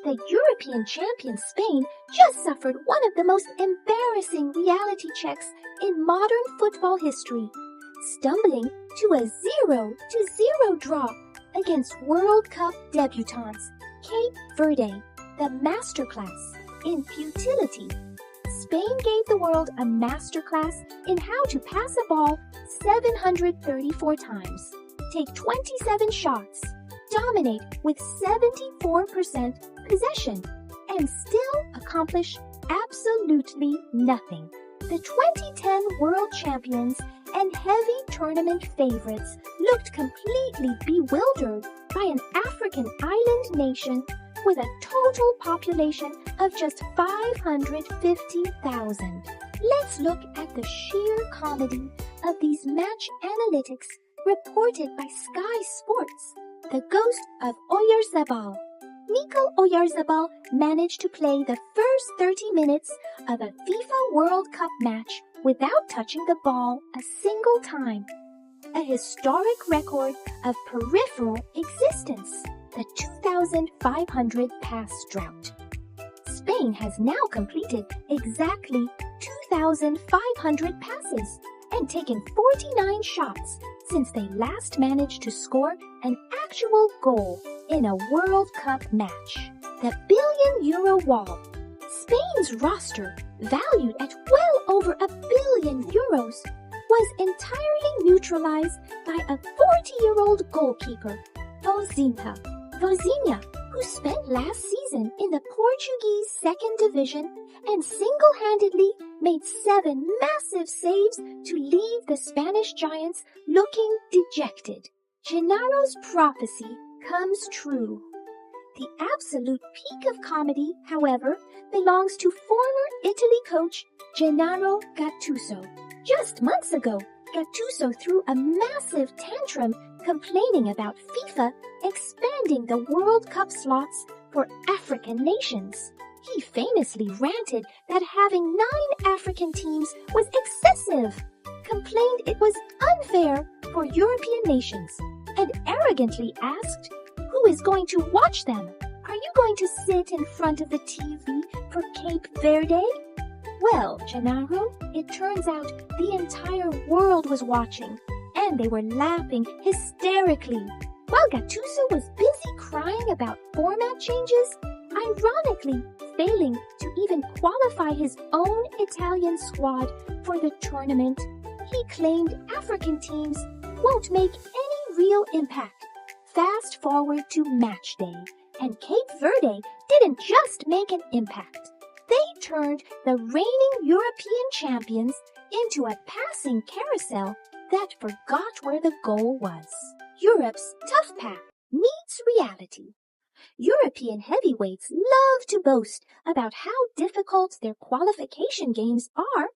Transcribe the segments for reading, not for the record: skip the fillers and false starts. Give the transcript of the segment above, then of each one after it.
The European champion Spain just suffered one of the most embarrassing reality checks in modern football history, stumbling to a 0-0 draw against World Cup debutants Cape Verde, the masterclass in futility. Spain gave the world a masterclass in how to pass a ball 734 times, take 27 shots, dominate with 74% possession, and still accomplish absolutely nothing. The 2010 world champions and heavy tournament favorites looked completely bewildered by an African island nation with a total population of just 550,000. Let's look at the sheer comedy of these match analytics reported by Sky Sports. The ghost of Oyarzabal. Mikel Oyarzabal managed to play the first 30 minutes of a FIFA World Cup match without touching the ball a single time. A historic record of peripheral existence, the 2,500 pass drought. Spain has now completed exactly 2,500 passes and taken 49 shots since they last managed to score an actual goal in a World Cup match. The billion-euro wall. Spain's roster, valued at well over €1 billion, was entirely neutralized by a 40-year-old goalkeeper, Vozinha, who spent last season in the Portuguese second division and single-handedly made 7 massive saves to leave the Spanish giants looking dejected. Gennaro's prophecy comes true. The absolute peak of comedy, however, belongs to former Italy coach Gennaro Gattuso. Just months ago, Gattuso threw a massive tantrum complaining about FIFA expanding the World Cup slots for African nations. He famously ranted that having 9 African teams was excessive, complained it was unfair for European nations, and arrogantly asked, "Who is going to watch them? Are you going to sit in front of the TV for Cape Verde?" Well, Gennaro, it turns out the entire world was watching, and they were laughing hysterically. While Gattuso was busy crying about format changes, ironically failing to even qualify his own Italian squad for the tournament, he claimed African teams won't make any real impact. Fast forward to match day, and Cape Verde didn't just make an impact. They turned the reigning European champions into a passing carousel that forgot where the goal was. Europe's tough path meets reality. European heavyweights love to boast about how difficult their qualification games are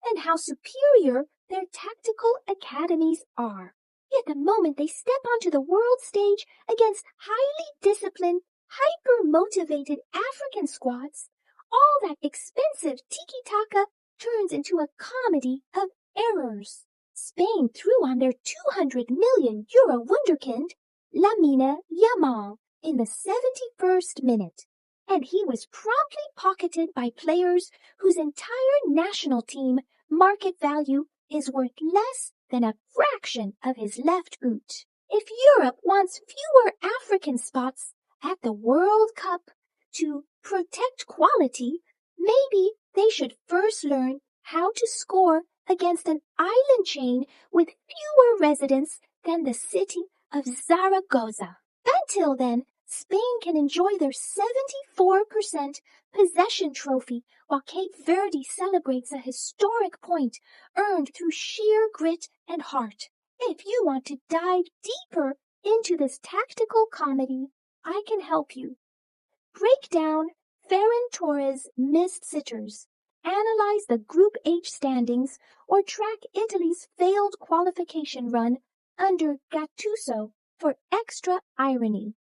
and how superior their tactical academies are. Yet the moment they step onto the world stage against highly disciplined, hyper-motivated African squads, all that expensive tiki-taka turns into a comedy of errors. Spain threw on their €200 million wunderkind, Lamine Yamal, in the 71st minute, and he was promptly pocketed by players whose entire national team market value is worth less than a fraction of his left boot. If Europe wants fewer African spots at the World Cup to protect quality, maybe they should first learn how to score against an island chain with fewer residents than the city of Zaragoza. Until then, Spain can enjoy their 74% possession trophy while Cape Verde celebrates a historic point earned through sheer grit and heart. If you want to dive deeper into this tactical comedy, I can help you. Break down Ferran Torres' missed sitters, analyze the Group H standings, or track Italy's failed qualification run under Gattuso for extra irony.